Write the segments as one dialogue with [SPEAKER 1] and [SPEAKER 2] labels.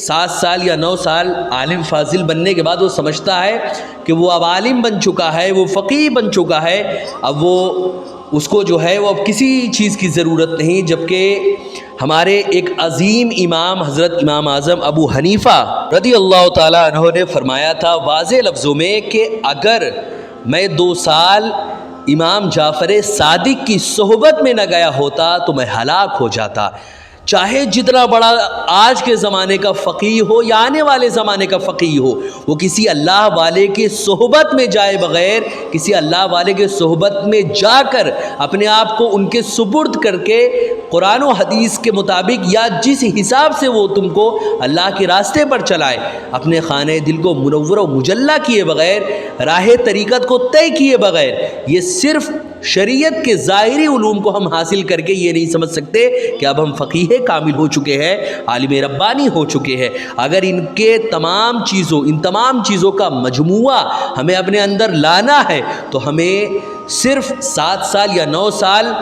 [SPEAKER 1] 7 سال یا 9 سال عالم فاضل بننے کے بعد وہ سمجھتا ہے کہ وہ اب عالم بن چکا ہے، وہ فقیہ بن چکا ہے، اب وہ اس کو جو ہے وہ اب کسی چیز کی ضرورت نہیں، جبکہ ہمارے ایک عظیم امام حضرت امام اعظم ابو حنیفہ رضی اللہ تعالیٰ عنہ نے فرمایا تھا واضح لفظوں میں کہ اگر میں 2 سال امام جعفر صادق کی صحبت میں نہ گیا ہوتا تو میں ہلاک ہو جاتا۔ چاہے جتنا بڑا آج کے زمانے کا فقیہ ہو یا آنے والے زمانے کا فقیہ ہو، وہ کسی اللہ والے کے صحبت میں جائے بغیر، کسی اللہ والے کے صحبت میں جا کر اپنے آپ کو ان کے سپرد کر کے قرآن و حدیث کے مطابق یا جس حساب سے وہ تم کو اللہ کے راستے پر چلائے، اپنے خانہ دل کو منور و مجلہ کیے بغیر، راہ طریقت کو طے کیے بغیر، یہ صرف شریعت کے ظاہری علوم کو ہم حاصل کر کے یہ نہیں سمجھ سکتے کہ اب ہم فقیہ کامل ہو چکے ہیں، عالم ربانی ہو چکے ہیں۔ اگر ان تمام چیزوں کا مجموعہ ہمیں اپنے اندر لانا ہے تو ہمیں صرف 7 سال یا 9 سال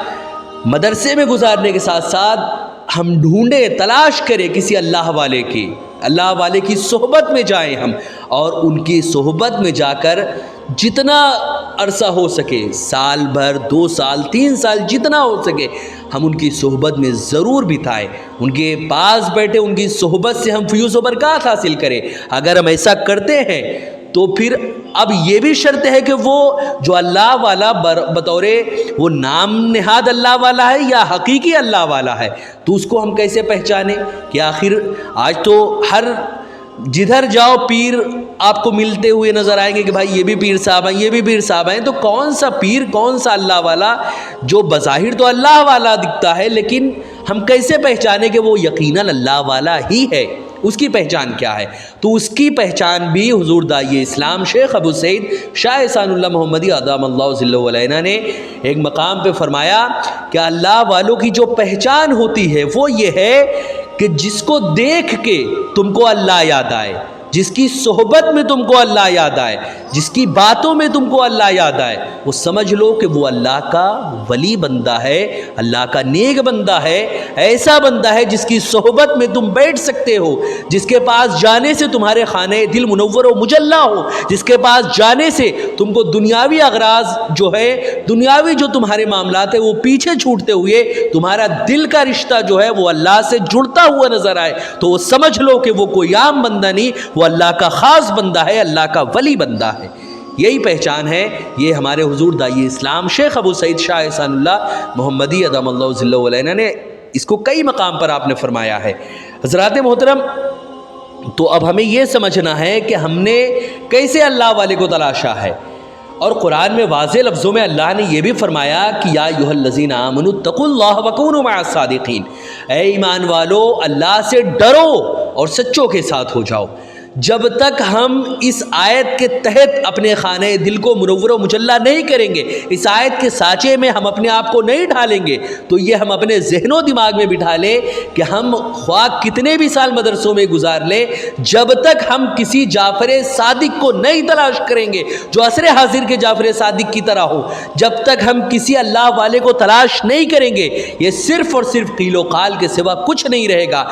[SPEAKER 1] مدرسے میں گزارنے کے ساتھ ساتھ ہم ڈھونڈیں، تلاش کریں کسی اللہ والے کی صحبت میں جائیں ہم، اور ان کی صحبت میں جا کر جتنا عرصہ ہو سکے، سال بھر، 2 سال، 3 سال، جتنا ہو سکے ہم ان کی صحبت میں ضرور بتائیں، ان کے پاس بیٹھے، ان کی صحبت سے ہم فیوز و برکات حاصل کریں۔ اگر ہم ایسا کرتے ہیں تو پھر اب یہ بھی شرط ہے کہ وہ جو اللہ والا بطور وہ نام نہاد اللہ والا ہے یا حقیقی اللہ والا ہے، تو اس کو ہم کیسے پہچانیں کہ آخر آج تو جدھر جاؤ پیر آپ کو ملتے ہوئے نظر آئیں گے کہ بھائی یہ بھی پیر صاحب ہیں، یہ بھی پیر صاحب ہیں، تو کون سا پیر، کون سا اللہ والا جو بظاہر تو اللہ والا دکھتا ہے، لیکن ہم کیسے پہچانے کہ وہ یقیناً اللہ والا ہی ہے؟ اس کی پہچان کیا ہے؟ تو اس کی پہچان بھی حضور داعی اسلام شیخ ابو سعید شاہ احسان اللہ محمدی ادام اللہ ظلہ علیہ نے ایک مقام پہ فرمایا کہ اللہ والوں کی جو پہچان ہوتی ہے وہ یہ ہے کہ جس کو دیکھ کے تم کو اللہ یاد آئے، جس کی صحبت میں تم کو اللہ یاد آئے، جس کی باتوں میں تم کو اللہ یاد آئے، وہ سمجھ لو کہ وہ اللہ کا ولی بندہ ہے، اللہ کا نیک بندہ ہے، ایسا بندہ ہے جس کی صحبت میں تم بیٹھ سکتے ہو، جس کے پاس جانے سے تمہارے خانہ دل منور و مجلہ ہو، جس کے پاس جانے سے تم کو دنیاوی اغراض جو ہے، دنیاوی جو تمہارے معاملات ہیں وہ پیچھے چھوٹتے ہوئے تمہارا دل کا رشتہ جو ہے وہ اللہ سے جڑتا ہوا نظر آئے، تو وہ سمجھ لو کہ وہ کوئی عام بندہ نہیں، وہ اللہ کا خاص بندہ ہے، اللہ کا ولی بندہ ہے۔ یہی پہچان ہے، یہ ہمارے حضور داعی اسلام شیخ ابو سعید شاہ احسان اللہ محمدی ادام اللہ ظلہ علیہ نے اس کو کئی مقام پر آپ نے فرمایا ہے۔ حضرات محترم، تو اب ہمیں یہ سمجھنا ہے کہ ہم نے کیسے اللہ والے کو تلاشا ہے، اور قرآن میں واضح لفظوں میں اللہ نے یہ بھی فرمایا کہ یا ایھا الذین آمنوا اتقوا اللہ وکونوا مع الصادقین، اے ایمان والو اللہ سے ڈرو اور سچوں کے ساتھ ہو جاؤ۔ جب تک ہم اس آیت کے تحت اپنے خانہ دل کو منور و مجلہ نہیں کریں گے، اس آیت کے سانچے میں ہم اپنے آپ کو نہیں ڈھالیں گے، تو یہ ہم اپنے ذہن و دماغ میں بٹھا لیں کہ ہم خواہ کتنے بھی سال مدرسوں میں گزار لیں، جب تک ہم کسی جعفر صادق کو نہیں تلاش کریں گے جو عصر حاضر کے جعفر صادق کی طرح ہو، جب تک ہم کسی اللہ والے کو تلاش نہیں کریں گے، یہ صرف اور صرف قیل و قال کے سوا کچھ نہیں رہے گا۔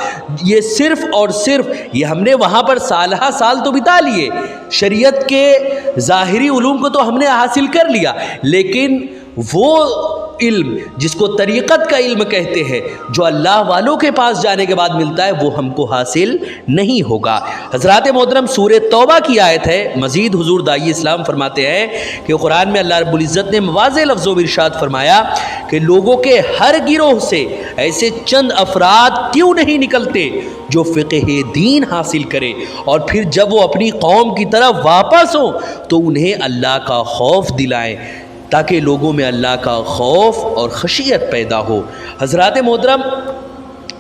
[SPEAKER 1] یہ صرف اور صرف یہ ہم نے وہاں پر سال تو بتا لیے، شریعت کے ظاہری علوم کو تو ہم نے حاصل کر لیا، لیکن وہ علم جس کو طریقت کا علم کہتے ہیں، جو اللہ والوں کے پاس جانے کے بعد ملتا ہے، وہ ہم کو حاصل نہیں ہوگا۔ حضرات محترم، سورہ توبہ کی آیت ہے، مزید حضور داعی اسلام فرماتے ہیں کہ قرآن میں اللہ رب العزت نے واضح لفظوں میں ارشاد فرمایا کہ لوگوں کے ہر گروہ سے ایسے چند افراد کیوں نہیں نکلتے جو فقہ دین حاصل کرے، اور پھر جب وہ اپنی قوم کی طرف واپس ہوں تو انہیں اللہ کا خوف دلائیں، تاکہ لوگوں میں اللہ کا خوف اور خشیت پیدا ہو۔ حضرات محترم،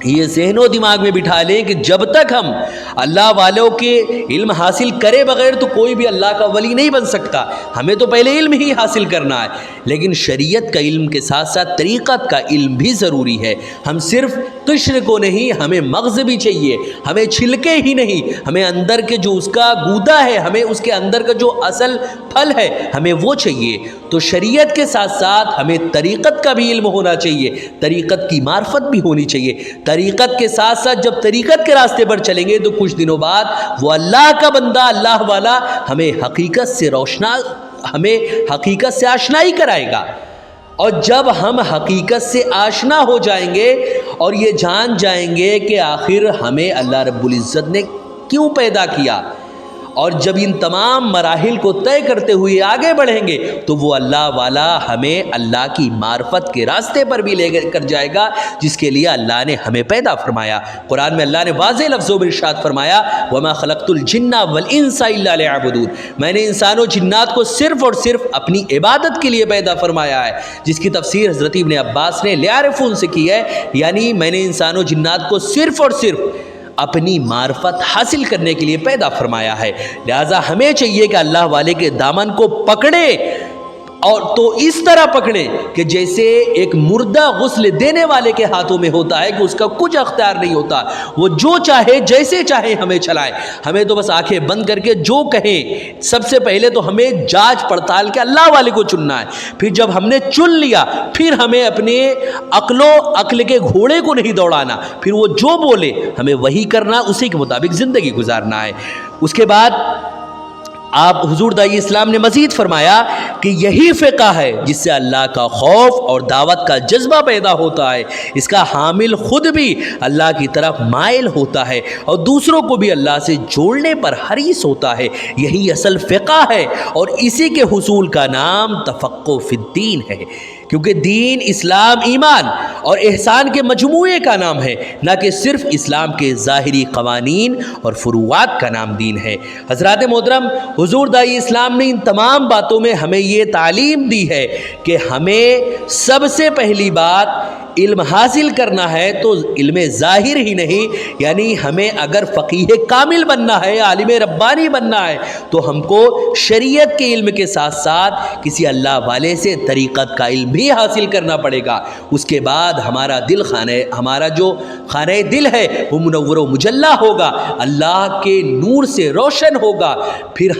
[SPEAKER 1] یہ ذہن و دماغ میں بٹھا لیں کہ جب تک ہم اللہ والوں کے علم حاصل کرے بغیر تو کوئی بھی اللہ کا ولی نہیں بن سکتا، ہمیں تو پہلے علم ہی حاصل کرنا ہے، لیکن شریعت کا علم کے ساتھ ساتھ طریقت کا علم بھی ضروری ہے۔ ہم صرف قشر کو نہیں، ہمیں مغز بھی چاہیے، ہمیں چھلکے ہی نہیں، ہمیں اندر کے جو اس کا گودا ہے، ہمیں اس کے اندر کا جو اصل پھل ہے، ہمیں وہ چاہیے۔ تو شریعت کے ساتھ ساتھ ہمیں طریقت کا بھی علم ہونا چاہیے، طریقت کی معرفت بھی ہونی چاہیے۔ طریقت کے ساتھ ساتھ جب طریقت کے راستے پر چلیں گے تو کچھ دنوں بعد وہ اللہ کا بندہ، اللہ والا ہمیں حقیقت سے آشنائی کرائے گا۔ اور جب ہم حقیقت سے آشنا ہو جائیں گے اور یہ جان جائیں گے کہ آخر ہمیں اللہ رب العزت نے کیوں پیدا کیا، اور جب ان تمام مراحل کو طے کرتے ہوئے آگے بڑھیں گے تو وہ اللہ والا ہمیں اللہ کی معرفت کے راستے پر بھی لے کر جائے گا جس کے لیے اللہ نے ہمیں پیدا فرمایا۔ قرآن میں اللہ نے واضح لفظوں میں ارشاد فرمایا وَمَا خَلَقْتُ الْجِنَّ وَالْإِنسَ إِلَّا لِيَعْبُدُونِ، میں نے انسان و جنات کو صرف اور صرف اپنی عبادت کے لیے پیدا فرمایا ہے، جس کی تفسیر حضرت ابن عباس نے لِيَعْرِفُونَ سے کی ہے، یعنی میں نے انسان و جنات کو صرف اور صرف اپنی معرفت حاصل کرنے کے لیے پیدا فرمایا ہے۔ لہٰذا ہمیں چاہیے کہ اللہ والے کے دامن کو پکڑے، اور تو اس طرح پکڑے کہ جیسے ایک مردہ غسل دینے والے کے ہاتھوں میں ہوتا ہے کہ اس کا کچھ اختیار نہیں ہوتا، وہ جو چاہے جیسے چاہے ہمیں چلائے، ہمیں تو بس آنکھیں بند کر کے جو کہیں۔ سب سے پہلے تو ہمیں جانچ پڑتال کے اللہ والے کو چننا ہے، پھر جب ہم نے چن لیا پھر ہمیں اپنے عقل کے گھوڑے کو نہیں دوڑانا، پھر وہ جو بولے ہمیں وہی کرنا، اسی کے مطابق زندگی گزارنا ہے۔ اس کے بعد آپ حضور دائی اسلام نے مزید فرمایا کہ یہی فقہ ہے جس سے اللہ کا خوف اور دعوت کا جذبہ پیدا ہوتا ہے، اس کا حامل خود بھی اللہ کی طرف مائل ہوتا ہے اور دوسروں کو بھی اللہ سے جوڑنے پر حریص ہوتا ہے۔ یہی اصل فقہ ہے اور اسی کے حصول کا نام تفقہ فی الدین ہے، کیونکہ دین، اسلام، ایمان اور احسان کے مجموعے کا نام ہے، نہ کہ صرف اسلام کے ظاہری قوانین اور فروعات کا نام دین ہے۔ حضرات محترم، حضور دائی اسلام نے ان تمام باتوں میں ہمیں یہ تعلیم دی ہے کہ ہمیں سب سے پہلی بات علم حاصل کرنا ہے تو علم ظاہر ہی نہیں، یعنی ہمیں اگر فقیہ کامل بننا ہے، عالم ربانی بننا ہے تو ہم کو شریعت کے علم کے ساتھ ساتھ کسی اللہ والے سے طریقت کا علم بھی حاصل کرنا پڑے گا۔ اس کے بعد ہمارا جو خانہ دل ہے وہ منور و مجلہ ہوگا، اللہ کے نور سے روشن ہوگا، پھر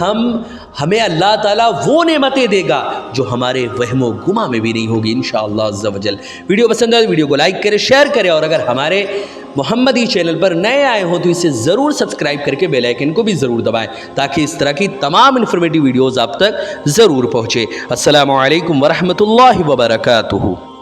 [SPEAKER 1] ہمیں اللہ تعالیٰ وہ نعمتیں دے گا جو ہمارے وہم و گماں میں بھی نہیں ہوگی انشاءاللہ عز و جل۔ ویڈیو پسند ہے ویڈیو کو لائک کریں، شیئر کریں، اور اگر ہمارے محمدی چینل پر نئے آئے ہوں تو اسے ضرور سبسکرائب کر کے بیل آئیکن کو بھی ضرور دبائیں تاکہ اس طرح کی تمام انفارمیٹیو ویڈیوز آپ تک ضرور پہنچے۔ السلام علیکم ورحمۃ اللہ وبرکاتہ۔